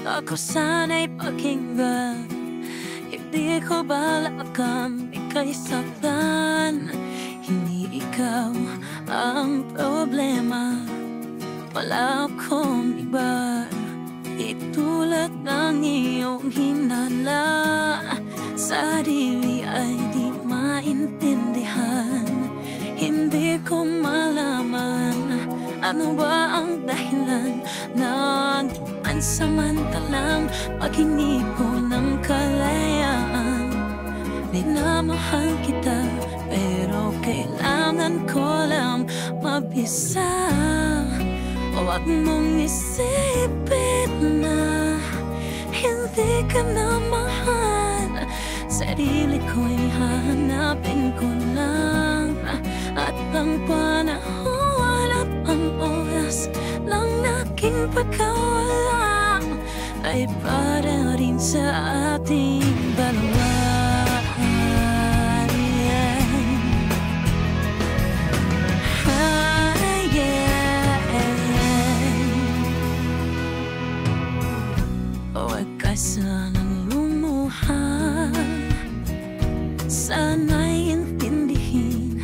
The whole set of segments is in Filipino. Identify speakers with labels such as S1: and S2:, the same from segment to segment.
S1: Ako sana'y pakinggan. Hindi ko balak kang ika'y saktan. Hindi ikaw ang problema, wala akong iba. Itulad ng iyong hinala, sarili ay di maintindihan. Hindi ko malaman ano ba ang dahilan ng pansamantalang paghingi ko ng kalayaan. Minamahal kita pero kailangan ko lang mabisa. Huwag mong isipin na hindi ka na mahal. Sarili ko'y hahanapin ko lang, at ang panahon at ang oras lang aking pagkawala ay para rin sa ating dalawa. Huwag ka sanang lumuha, sana'y intindihin.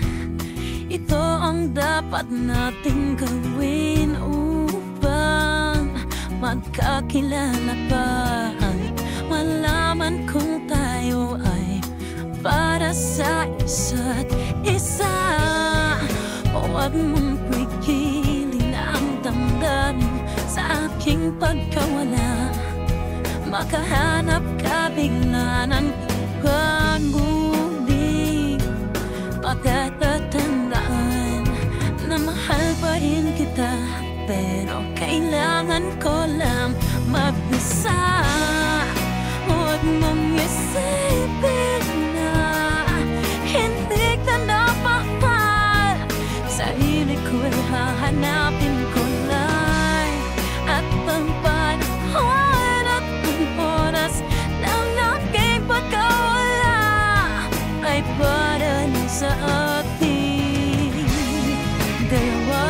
S1: Ito ang dapat nating gawin upang magkakilala pa. Malaman kung tayo ay para sa isa't isa. Huwag mong pigilin ang damdamin sa aking pagkawala. Makahanap ka bigla ng ibang muling pagkatatandaan na mahal pa rin kita, pero kailangan ko lang mag-isa. Huwag mong isipin na hindi ka na mahal. Sarili ko'y hahanapin ko lang, at ang panahon at ang oras ng aking pagkawala ay para na sa ating dalawa.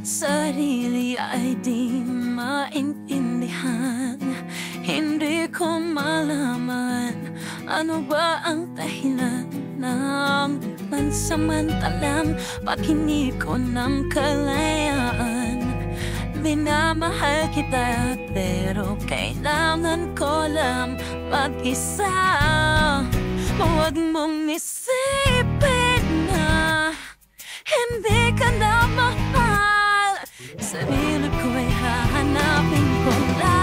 S1: Sarili ay di maintindihan. Hindi ko malaman ano ba ang dahilan ng pansamantalang paghingi ko ng kalayaan. Minamahal kita pero kailangan ko lang mag-isa. Huwag mong isipin na hindi ka na mahal. Sarili ko'y hahanapin ko lang.